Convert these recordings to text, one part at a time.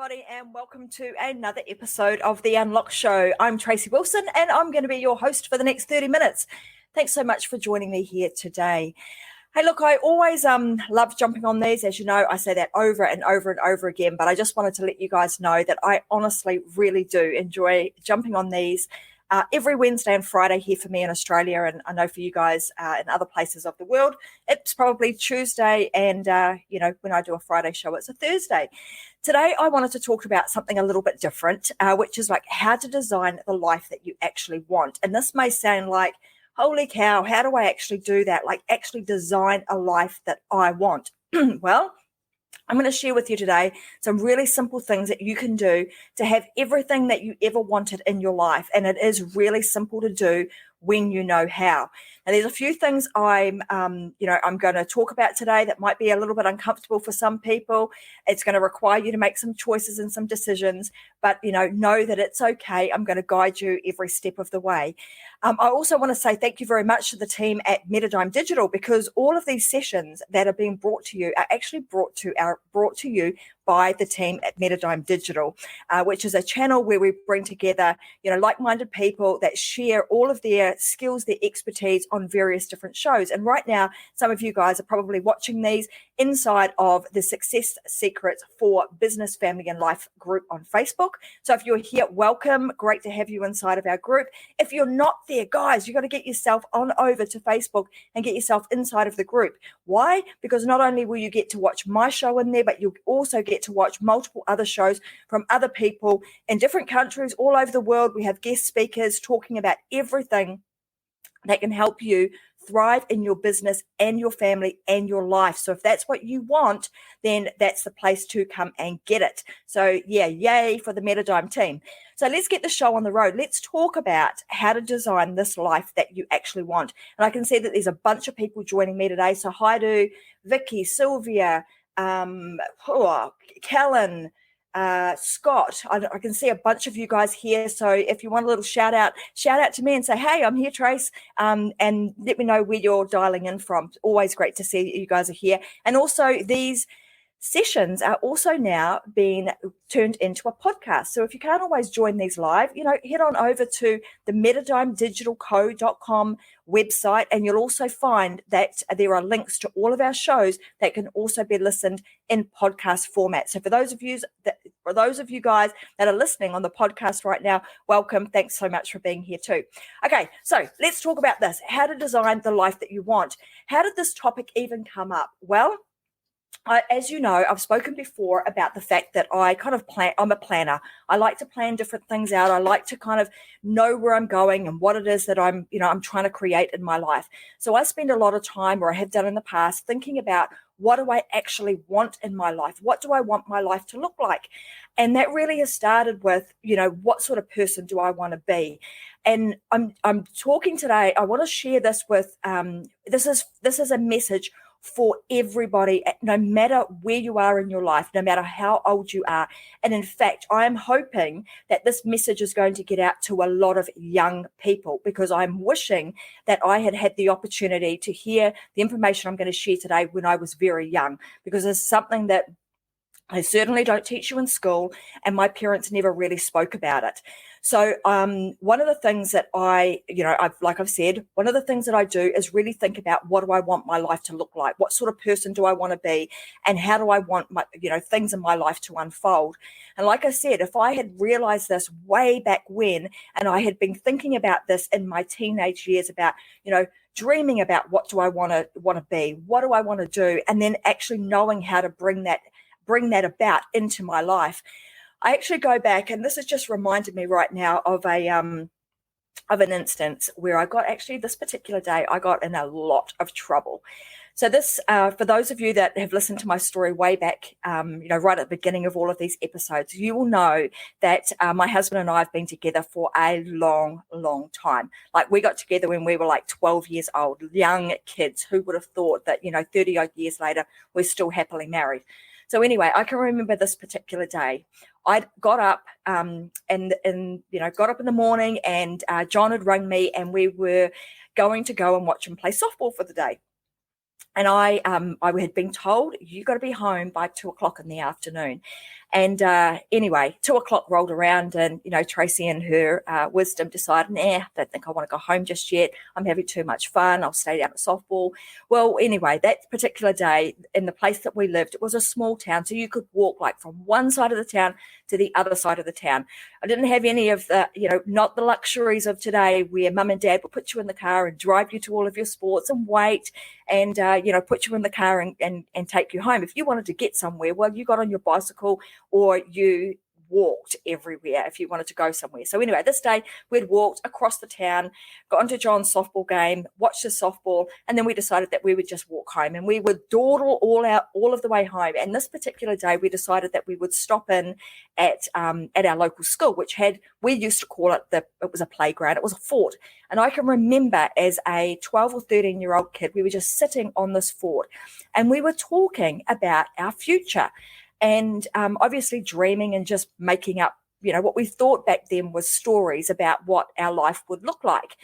everybody, and welcome to another episode of The Unlock Show. I'm Tracy Wilson, and I'm going to be your host for the next 30 minutes. Thanks so much for joining me here today. Hey, look, I always love jumping on these. As you know, I say that over and over and over again, but I just wanted to let you guys know that I honestly really do enjoy jumping on these every Wednesday and Friday here for me in Australia, and I know for you guys in other places of the world, it's probably Tuesday, and when I do a Friday show, it's a Thursday. Today, I wanted to talk about something a little bit different, which is like how to design the life that you actually want. And this may sound like, holy cow, how do I actually do that? Like actually design a life that I want. Well, I'm going to share with you today some really simple things that you can do to have everything that you ever wanted in your life. And it is really simple to do when you know how. Now, there's a few things I'm going to talk about today that might be a little bit uncomfortable for some people. It's going to require you to make some choices and some decisions, but know that it's okay. I'm going to guide you every step of the way. I also want to say thank you very much to the team at Metadime Digital, because all of these sessions that are being brought to you are actually brought to you by the team at Metadime Digital, which is a channel where we bring together, like-minded people that share all of their skills, their expertise on various different shows. And right now, some of you guys are probably watching these inside of the Success Secrets for Business, Family and Life group on Facebook. So if you're here, welcome. Great to have you inside of our group. If you're not there, guys, you've got to get yourself on over to Facebook and get yourself inside of the group. Why? Because not only will you get to watch my show in there, but you'll also get to watch multiple other shows from other people in different countries all over the world. We have guest speakers talking about everything that can help you thrive in your business and your family and your life. So if that's what you want, then that's the place to come and get it. So yeah, yay for the Metadime team. So let's get the show on the road. Let's talk about how to design this life that you actually want. And I can see that there's a bunch of people joining me today. So hi to Vicky, Sylvia, Kellen, Scott. I can see a bunch of you guys here. So if you want a little shout out to me and say, hey, I'm here, Trace, and let me know where you're dialing in from. Always great to see you guys are here. And also these sessions are also now being turned into a podcast. So if you can't always join these live, head on over to the metadimedigitalco.com website, and you'll also find that there are links to all of our shows that can also be listened in podcast format. So for those of you guys that are listening on the podcast right now, welcome. Thanks so much for being here too. Okay, so let's talk about this, how to design the life that you want. How did this topic even come up? Well, as you know, I've spoken before about the fact that I kind of I'm a planner. I like to plan different things out. I like to kind of know where I'm going and what it is that I'm trying to create in my life. So I spend a lot of time, or I have done in the past, thinking about what do I actually want in my life? What do I want my life to look like? And that really has started with, what sort of person do I want to be? And I'm talking today, I want to share this with, this is a message for everybody, no matter where you are in your life, no matter how old you are. And in fact, I am hoping that this message is going to get out to a lot of young people, because I'm wishing that I had the opportunity to hear the information I'm going to share today when I was very young, because it's something that I certainly don't teach you in school, and my parents never really spoke about it. So one of the things that I've said, one of the things that I do is really think about, what do I want my life to look like? What sort of person do I want to be? And how do I want my, things in my life to unfold? And like I said, if I had realized this way back when, and I had been thinking about this in my teenage years about, dreaming about what do I want to be? What do I want to do? And then actually knowing how to bring that about into my life. I actually go back, and this has just reminded me right now of an instance where I got, actually this particular day, I got in a lot of trouble. So this, for those of you that have listened to my story way back, right at the beginning of all of these episodes, you will know that my husband and I have been together for a long, long time. Like, we got together when we were like 12 years old, young kids. Who would have thought that, 30 odd years later, we're still happily married. So anyway, I can remember this particular day. I got up got up in the morning, and John had rung me, and we were going to go and watch him play softball for the day. And I had been told, you got to be home by 2:00 in the afternoon. And anyway, 2 o'clock rolled around, and Tracy and her wisdom decided, I don't think I want to go home just yet. I'm having too much fun. I'll stay down at softball. Well, anyway, that particular day in the place that we lived, it was a small town, so you could walk like from one side of the town to the other side of the town. I didn't have any of the, not the luxuries of today where mum and dad will put you in the car and drive you to all of your sports and wait and, put you in the car and take you home. If you wanted to get somewhere, well, you got on your bicycle or you walked everywhere if you wanted to go somewhere. So anyway, this day we'd walked across the town, got into John's softball game, watched the softball, and then we decided that we would just walk home, and we would dawdle all of the way home. And this particular day we decided that we would stop in at our local school, we used to call it it was a playground, it was a fort. And I can remember as a 12 or 13-year-old kid, we were just sitting on this fort and we were talking about our future. And obviously dreaming and just making up, what we thought back then was stories about what our life would look like.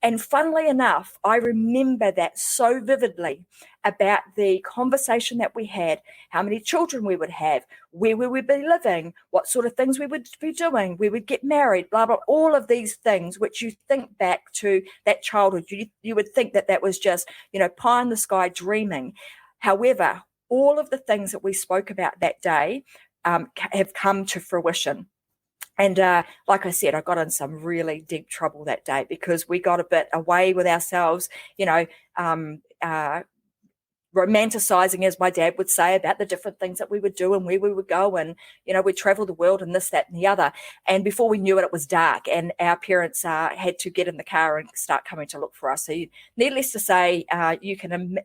And funnily enough, I remember that so vividly about the conversation that we had, how many children we would have, where we would be living, what sort of things we would be doing, we would get married, blah, blah, all of these things, which you think back to that childhood. You would think that was just, pie in the sky dreaming. However, all of the things that we spoke about that day have come to fruition. And like I said, I got in some really deep trouble that day because we got a bit away with ourselves, romanticizing, as my dad would say, about the different things that we would do and where we would go. And, we'd travel the world and this, that, and the other. And before we knew it, it was dark and our parents had to get in the car and start coming to look for us. So needless to say, I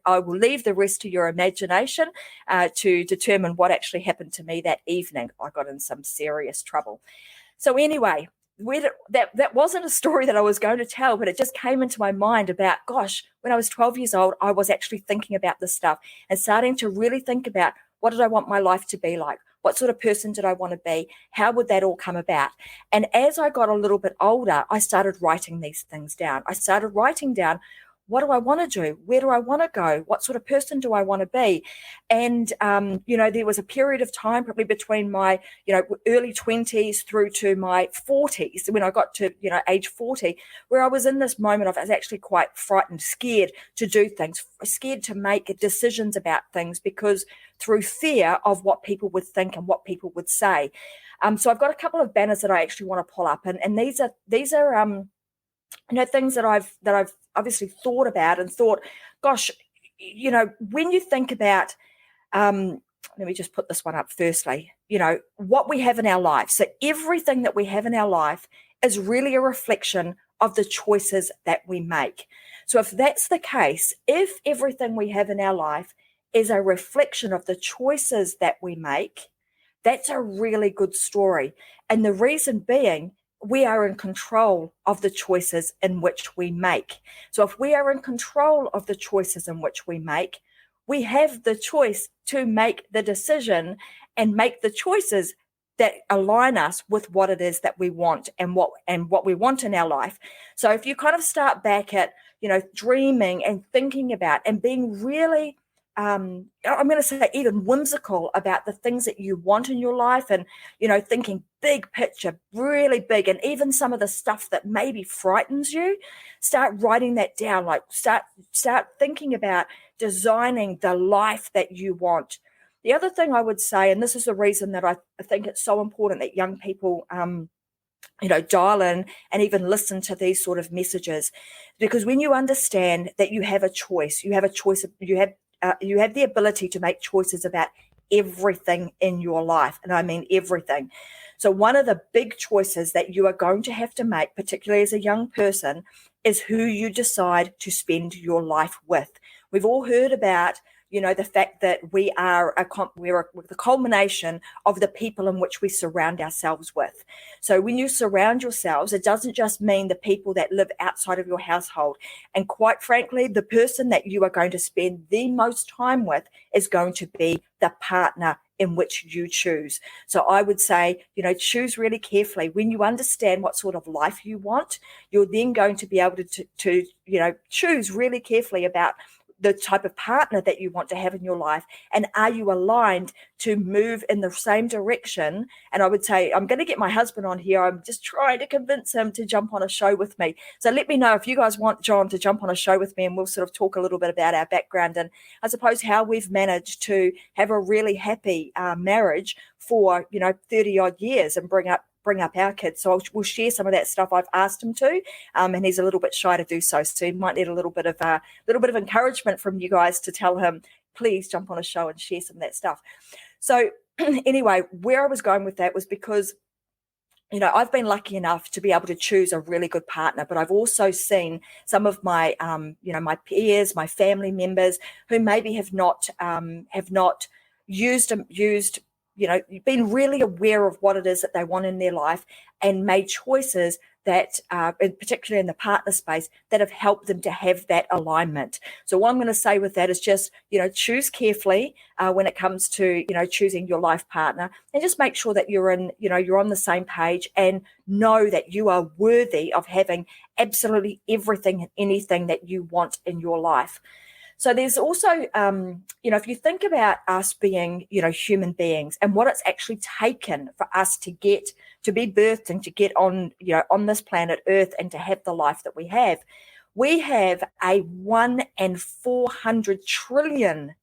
will leave the rest to your imagination to determine what actually happened to me that evening. I got in some serious trouble. So anyway, that wasn't a story that I was going to tell, but it just came into my mind about, gosh, when I was 12 years old, I was actually thinking about this stuff and starting to really think about what did I want my life to be like? What sort of person did I want to be? How would that all come about? And as I got a little bit older, I started writing these things down. I started writing down, what do I want to do? Where do I want to go? What sort of person do I want to be? And, there was a period of time probably between my, early 20s through to my 40s, when I got to, age 40, where I was in this moment I was actually quite frightened, scared to do things, scared to make decisions about things because through fear of what people would think and what people would say. So I've got a couple of banners that I actually want to pull up. And these are things that I've obviously thought about and thought, gosh, when you think about, let me just put this one up firstly, what we have in our life. So everything that we have in our life is really a reflection of the choices that we make. So if that's the case, if everything we have in our life is a reflection of the choices that we make, that's a really good story. And the reason being, we are in control of the choices in which we make. So if we are in control of the choices in which we make, we have the choice to make the decision and make the choices that align us with what it is that we want and what we want in our life. So if you kind of start back at, dreaming and thinking about and being really I'm going to say even whimsical about the things that you want in your life and, thinking big picture, really big, and even some of the stuff that maybe frightens you, start writing that down, like start thinking about designing the life that you want. The other thing I would say, and this is the reason that I think it's so important that young people, dial in and even listen to these sort of messages, because when you understand that you have a choice, you have the ability to make choices about everything in your life. And I mean everything. So one of the big choices that you are going to have to make, particularly as a young person, is who you decide to spend your life with. We've all heard about, the fact that we're the culmination of the people in which we surround ourselves with. So when you surround yourselves, it doesn't just mean the people that live outside of your household. And quite frankly, the person that you are going to spend the most time with is going to be the partner in which you choose. So I would say, choose really carefully. When you understand what sort of life you want, you're then going to be able to choose really carefully about the type of partner that you want to have in your life? And are you aligned to move in the same direction? And I would say, I'm going to get my husband on here. I'm just trying to convince him to jump on a show with me. So let me know if you guys want John to jump on a show with me, and we'll sort of talk a little bit about our background and I suppose how we've managed to have a really happy marriage for 30 odd years and bring up our kids. So we'll share some of that stuff I've asked him to, and he's a little bit shy to do so. So he might need a little bit of encouragement from you guys to tell him, please jump on a show and share some of that stuff. So anyway, where I was going with that was because I've been lucky enough to be able to choose a really good partner, but I've also seen some of my, my peers, my family members who maybe have not used, been really aware of what it is that they want in their life and made choices that, particularly in the partner space, that have helped them to have that alignment. So what I'm going to say with that is just, choose carefully when it comes to, choosing your life partner, and just make sure that you're on the same page and know that you are worthy of having absolutely everything and anything that you want in your life. So there's also, if you think about us being, human beings and what it's actually taken for us to be birthed and to get on, on this planet Earth and to have the life that we have a 1 in 400 trillion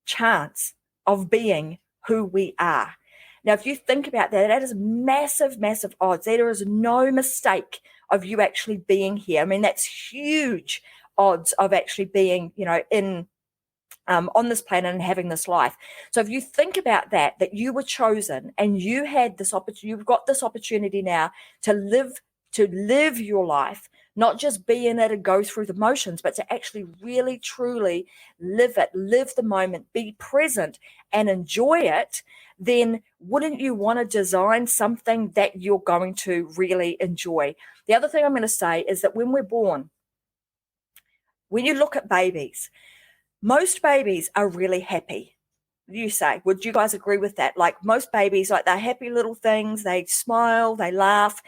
chance of being who we are. Now, if you think about that, that is massive, massive odds. There is no mistake of you actually being here. I mean, that's huge odds of actually being, in on this planet and having this life. So if you think about that you were chosen and you had this opportunity, you've got this opportunity now to live your life, not just be in it and go through the motions, but to actually really, truly live it, live the moment, be present and enjoy it, then wouldn't you want to design something that you're going to really enjoy? The other thing I'm going to say is that when we're born, when you look at babies, most babies are really happy. You say, would you guys agree with that? Like most babies, like they're happy little things, they smile, they laugh,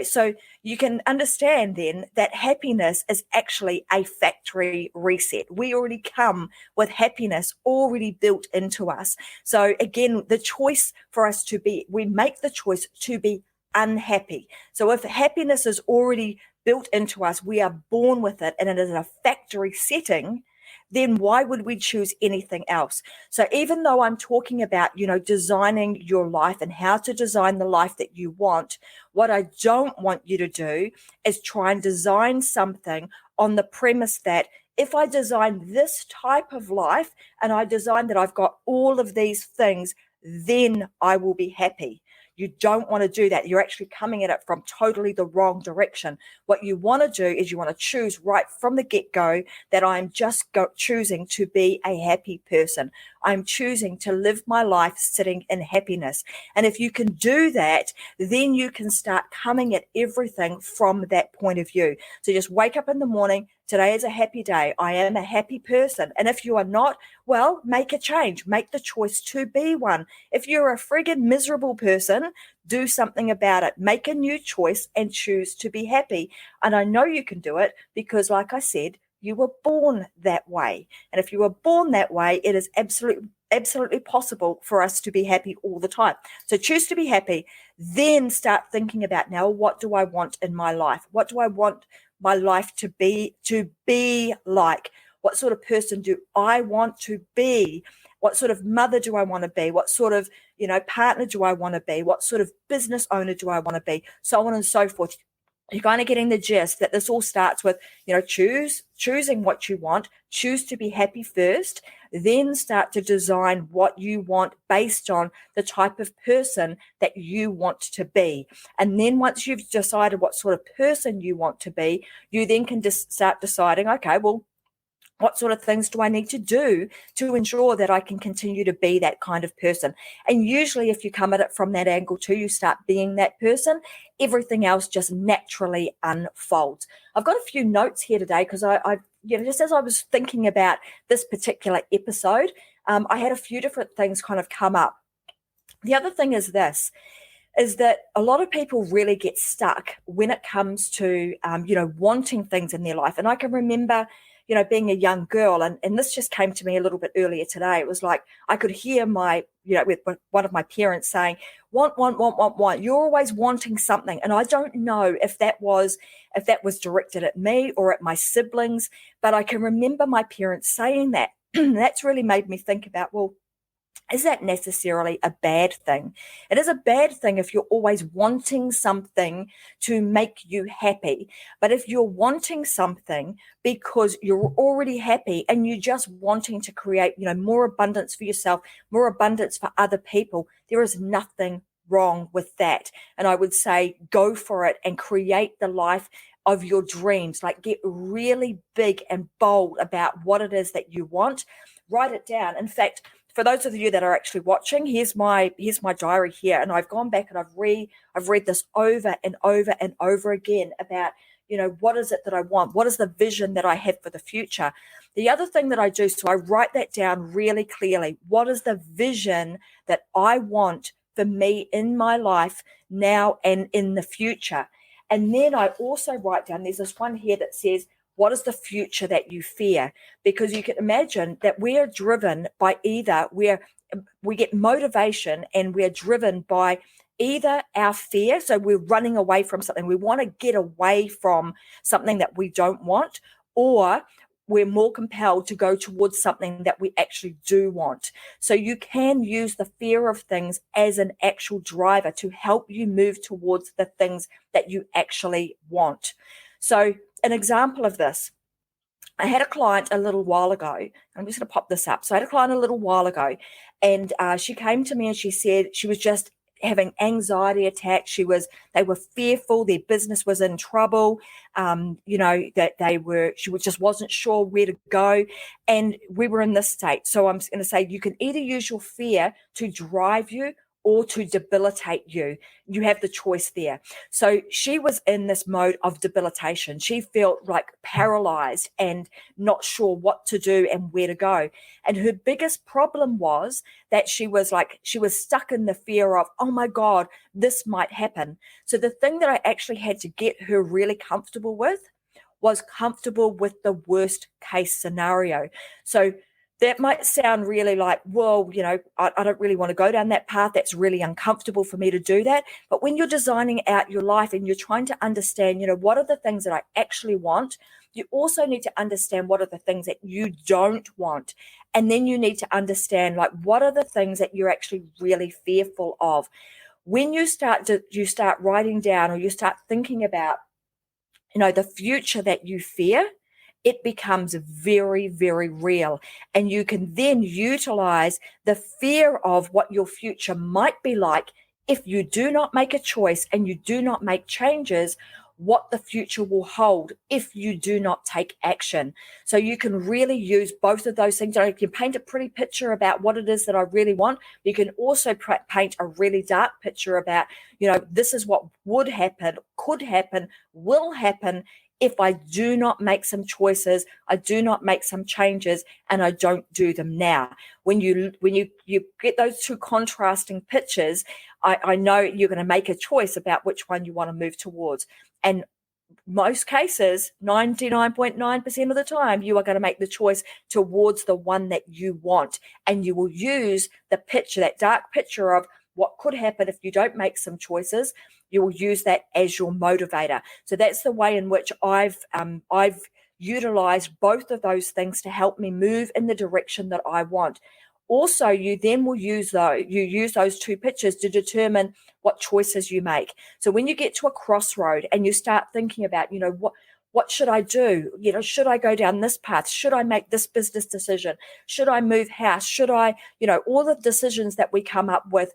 so you can understand then that happiness is actually a factory reset. We already come with happiness already built into us. So again, the choice for us we make the choice to be unhappy. So if happiness is already built into us, we are born with it and it is a factory setting, then why would we choose anything else? So even though I'm talking about, designing your life and how to design the life that you want, what I don't want you to do is try and design something on the premise that if I design this type of life and I design that I've got all of these things, then I will be happy. You don't want to do that. You're actually coming at it from totally the wrong direction. What you want to do is you want to choose right from the get-go that I'm just choosing to be a happy person. I'm choosing to live my life sitting in happiness. And if you can do that, then you can start coming at everything from that point of view. So just wake up in the morning. Today is a happy day. I am a happy person. And if you are not, well, make a change. Make the choice to be one. If you're a friggin' miserable person, do something about it. Make a new choice and choose to be happy. And I know you can do it because, like I said, you were born that way. And if you were born that way, it is absolutely possible for us to be happy all the time. So choose to be happy. Then start thinking about, now, what do I want in my life? What do I want my life to be like? What sort of person do I want to be? What sort of mother do I want to be? What sort of, partner do I want to be? What sort of business owner do I want to be? So on and so forth. You're kind of getting the gist that this all starts with, choosing what you want, choose to be happy first, then start to design what you want based on the type of person that you want to be. And then once you've decided what sort of person you want to be, you then can just start deciding, okay, well, what sort of things do I need to do to ensure that I can continue to be that kind of person? And usually if you come at it from that angle too, you start being that person, everything else just naturally unfolds. I've got a few notes here today because I just as I was thinking about this particular episode, I had a few different things kind of come up. The other thing is this, is that a lot of people really get stuck when it comes to, wanting things in their life. And I can remember, being a young girl, and this just came to me a little bit earlier today. It was like I could hear with one of my parents saying, want. You're always wanting something. And I don't know if that was directed at me or at my siblings, but I can remember my parents saying that. That's really made me think about, well, is that necessarily a bad thing? It is a bad thing if you're always wanting something to make you happy. But if you're wanting something because you're already happy and you're just wanting to create, more abundance for yourself, more abundance for other people, there is nothing wrong with that. And I would say go for it and create the life of your dreams. Like, get really big and bold about what it is that you want. Write it down. In fact, for those of you that are actually watching, here's my diary here, and I've gone back and I've read this over and over and over again about, what is it that I want? What is the vision that I have for the future? The other thing that I do, so I write that down really clearly. What is the vision that I want for me in my life now and in the future? And then I also write down, there's this one here that says, what is the future that you fear? Because you can imagine that we are driven by either we get motivation and we're driven by either our fear. So we're running away from something. We want to get away from something that we don't want, or we're more compelled to go towards something that we actually do want. So you can use the fear of things as an actual driver to help you move towards the things that you actually want. So an example of this, I had a client a little while ago. I'm just going to pop this up. So I had a client a little while ago, and she came to me and she said she was just having anxiety attacks. They were fearful. Their business was in trouble. She just wasn't sure where to go. And we were in this state. So I'm going to say you can either use your fear to drive you or to debilitate you. You have the choice there. So she was in this mode of debilitation. She felt like paralyzed and not sure what to do and where to go. And her biggest problem was that she was stuck in the fear of, oh my God, this might happen. So the thing that I actually had to get her really comfortable with was comfortable with the worst case scenario. So that might sound really like, well, I don't really want to go down that path. That's really uncomfortable for me to do that. But when you're designing out your life and you're trying to understand, what are the things that I actually want, you also need to understand what are the things that you don't want. And then you need to understand, what are the things that you're actually really fearful of. When you start writing down, or you start thinking about, the future that you fear, it becomes very, very real. And you can then utilize the fear of what your future might be like if you do not make a choice and you do not make changes, what the future will hold if you do not take action. So you can really use both of those things. You can paint a pretty picture about what it is that I really want. You can also paint a really dark picture about, this is what would happen, could happen, will happen if I do not make some choices, I do not make some changes, and I don't do them now. When you get those two contrasting pictures, I know you're going to make a choice about which one you want to move towards. And most cases, 99.9% of the time, you are going to make the choice towards the one that you want. And you will use the picture, that dark picture of what could happen if you don't make some choices. You will use that as your motivator. So that's the way in which I've utilized both of those things to help me move in the direction that I want. Also, you then will use those two pictures to determine what choices you make. So when you get to a crossroad and you start thinking about, what should I do? Should I go down this path? Should I make this business decision? Should I move house? Should I, all the decisions that we come up with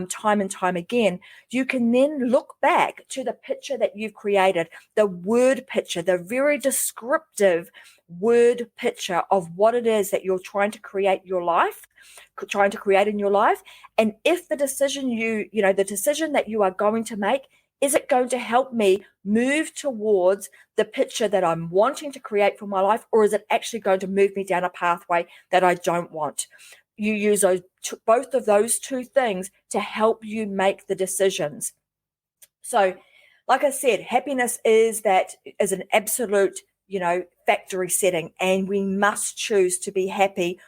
time and time again, you can then look back to the picture that you've created, the word picture, the very descriptive word picture of what it is that you're trying to create in your life. And if the decision the decision that you are going to make, is it going to help me move towards the picture that I'm wanting to create for my life, or is it actually going to move me down a pathway that I don't want? You use both of those two things to help you make the decisions. So, like I said, happiness is an absolute factory setting, and we must choose to be happy,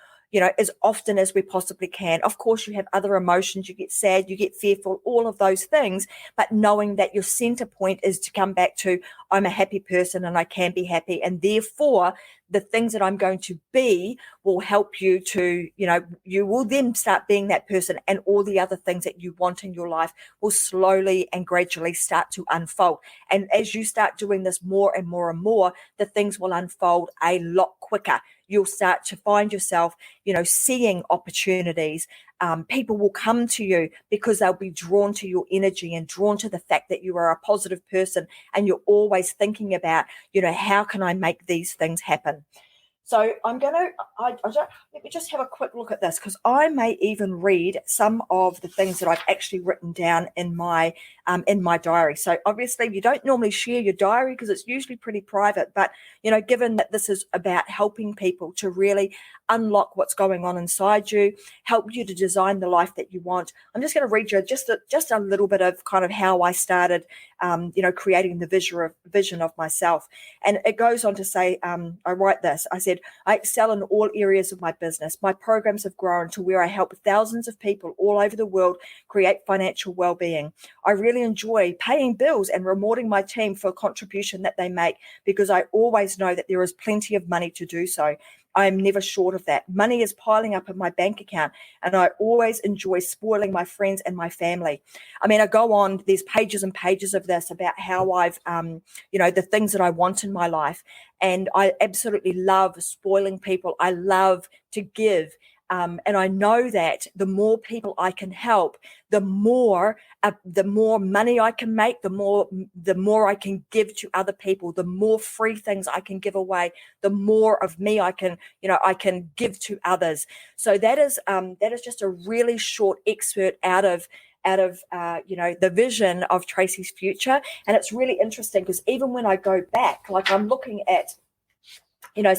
as often as we possibly can. Of course, you have other emotions. You get sad, you get fearful, all of those things. But knowing that your center point is to come back to, I'm a happy person and I can be happy. And therefore, the things that I'm going to be will help you to, you will then start being that person, and all the other things that you want in your life will slowly and gradually start to unfold. And as you start doing this more and more and more, the things will unfold a lot quicker. You'll start to find yourself, seeing opportunities. People will come to you because they'll be drawn to your energy and drawn to the fact that you are a positive person, and you're always thinking about, how can I make these things happen? So let me just have a quick look at this, because I may even read some of the things that I've actually written down in my diary. So obviously you don't normally share your diary because it's usually pretty private, but given that this is about helping people to really unlock what's going on inside you, help you to design the life that you want, I'm just going to read you just a little bit of kind of how I started, creating the vision of myself. And it goes on to say, I write this. I said, I excel in all areas of my business. My programs have grown to where I help thousands of people all over the world create financial well-being. I really enjoy paying bills and rewarding my team for a contribution that they make, because I always know that there is plenty of money to do so. I am never short of that. Money is piling up in my bank account, and I always enjoy spoiling my friends and my family. I mean, I go on, there's pages and pages of this about how I've, the things that I want in my life. And I absolutely love spoiling people. I love to give. And I know that the more people I can help, the more money I can make, the more I can give to other people, the more free things I can give away, the more of me I can give to others. So that is just a really short excerpt out of the vision of Tracy's future. And it's really interesting because even when I go back, like I'm looking at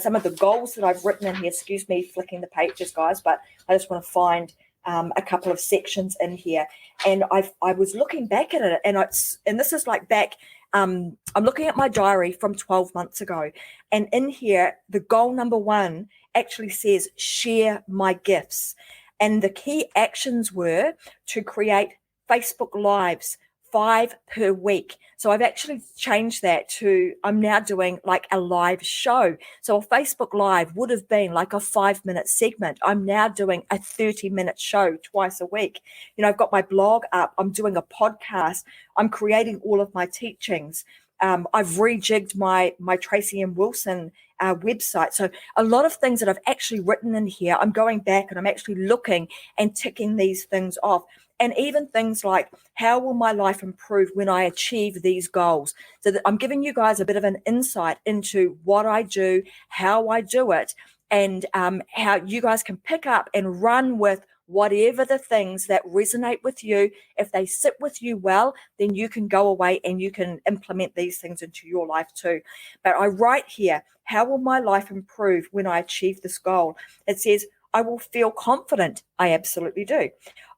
some of the goals that I've written in here. Excuse me, flicking the pages, guys, but I just want to find a couple of sections in here. And I was looking back at it, and this is like back. I'm looking at my diary from 12 months ago, and in here, the goal number 1 actually says share my gifts, and the key actions were to create Facebook Lives, 5 per week. So I've actually changed that to, I'm now doing like a live show. So a Facebook Live would have been like a 5-minute segment. I'm now doing a 30-minute show twice a week. I've got my blog up. I'm doing a podcast. I'm creating all of my teachings. I've rejigged my Tracy and Wilson website. So a lot of things that I've actually written in here, I'm going back and I'm actually looking and ticking these things off. And even things like, how will my life improve when I achieve these goals? So that I'm giving you guys a bit of an insight into what I do, how I do it, and how you guys can pick up and run with whatever the things that resonate with you. If they sit with you well, then you can go away and you can implement these things into your life too. But I write here, how will my life improve when I achieve this goal? It says, I will feel confident. I absolutely do.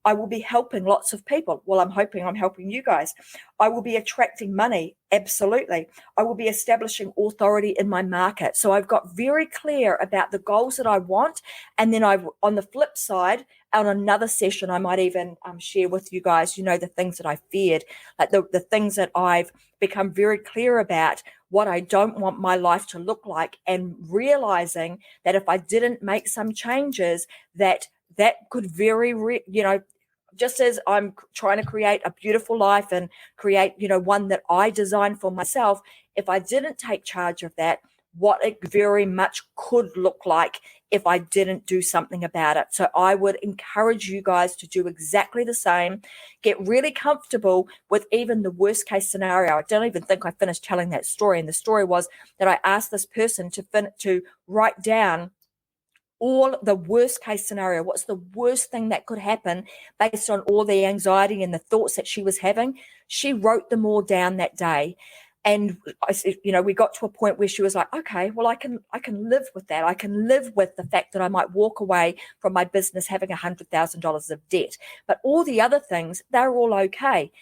I will be helping lots of people. Well, I'm hoping I'm helping you guys. I will be attracting money. Absolutely. I will be establishing authority in my market. So I've got very clear about the goals that I want. And then on the flip side, on another session, I might even share with you guys, the things that I feared, like the things that I've become very clear about, what I don't want my life to look like, and realizing that if I didn't make some changes, that could just as I'm trying to create a beautiful life and create, one that I design for myself, if I didn't take charge of that, what it very much could look like if I didn't do something about it. So I would encourage you guys to do exactly the same. Get really comfortable with even the worst case scenario. I don't even think I finished telling that story. And the story was that I asked this person to write down all the worst case scenario. What's the worst thing that could happen based on all the anxiety and the thoughts that she was having? She wrote them all down that day. And we got to a point where she was like, okay, well, I can live with that. I can live with the fact that I might walk away from my business having $100,000 of debt, but all the other things, they're all okay.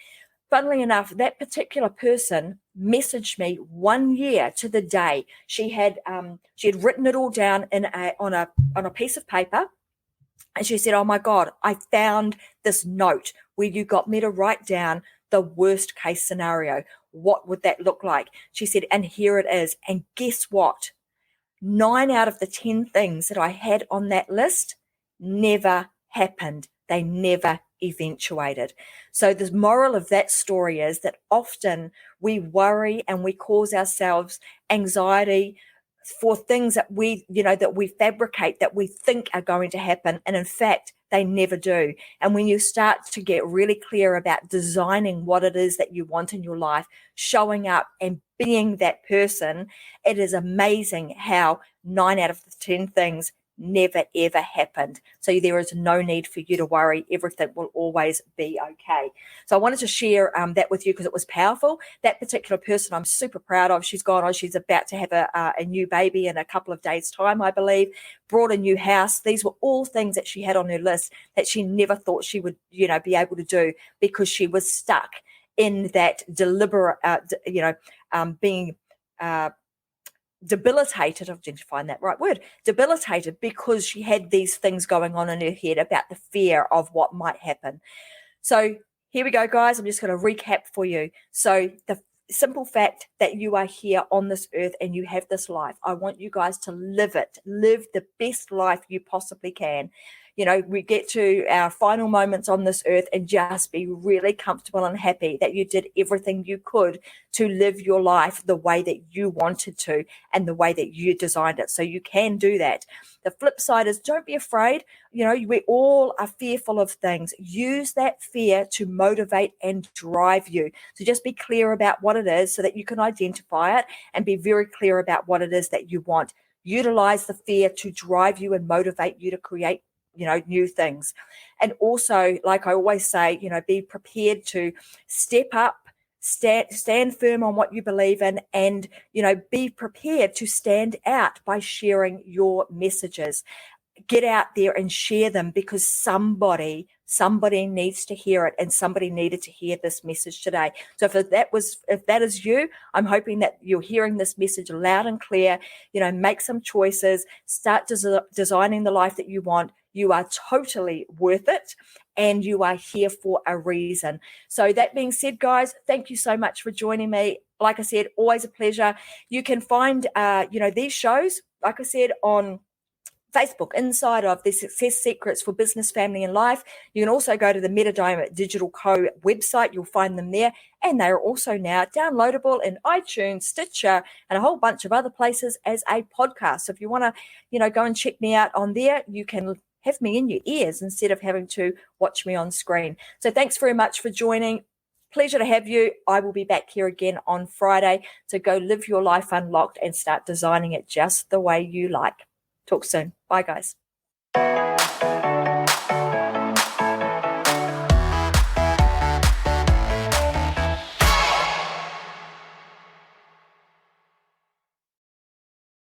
funnily enough, that particular person messaged me 1 year to the day. She had written it all down on a piece of paper, and she said, "Oh my God, I found this note where you got me to write down the worst case scenario. What would that look like?" She said, "And here it is." And guess what? 9 out of the 10 things that I had on that list never happened. They never eventuated. So the moral of that story is that often we worry and we cause ourselves anxiety for things that we fabricate, that we think are going to happen. And in fact, they never do. And when you start to get really clear about designing what it is that you want in your life, showing up and being that person, it is amazing how 9 out of the 10 things never, ever happened. So there is no need for you to worry. Everything will always be okay. So I wanted to share that with you because it was powerful. That particular person I'm super proud of. She's gone on. She's about to have a new baby in a couple of days' time, I believe. Brought a new house. These were all things that she had on her list that she never thought she would, be able to do because she was stuck in that deliberate, being debilitated. I didn't find that right word. Debilitated because she had these things going on in her head about the fear of what might happen. So here we go, guys. I'm just going to recap for you. So the simple fact that you are here on this earth and you have this life, I want you guys to live it. Live the best life you possibly can. We get to our final moments on this earth and just be really comfortable and happy that you did everything you could to live your life the way that you wanted to and the way that you designed it. So you can do that. The flip side is don't be afraid. We all are fearful of things. Use that fear to motivate and drive you. So just be clear about what it is so that you can identify it and be very clear about what it is that you want. Utilize the fear to drive you and motivate you to create new things. And also, like I always say, be prepared to step up, stand firm on what you believe in, and, be prepared to stand out by sharing your messages. Get out there and share them because somebody needs to hear it, and somebody needed to hear this message today. So if that is you, I'm hoping that you're hearing this message loud and clear. Make some choices, start designing the life that you want. You are totally worth it, and you are here for a reason. So that being said, guys, thank you so much for joining me. Like I said, always a pleasure. You can find these shows, like I said, on Facebook inside of the Success Secrets for Business, Family and Life. You can also go to the Metadome Digital Co. website. You'll find them there. And they are also now downloadable in iTunes, Stitcher, and a whole bunch of other places as a podcast. So if you want to, go and check me out on there, you can have me in your ears instead of having to watch me on screen. So thanks very much for joining. Pleasure to have you. I will be back here again on Friday. So go live your life unlocked and start designing it just the way you like. Talk soon. Bye, guys.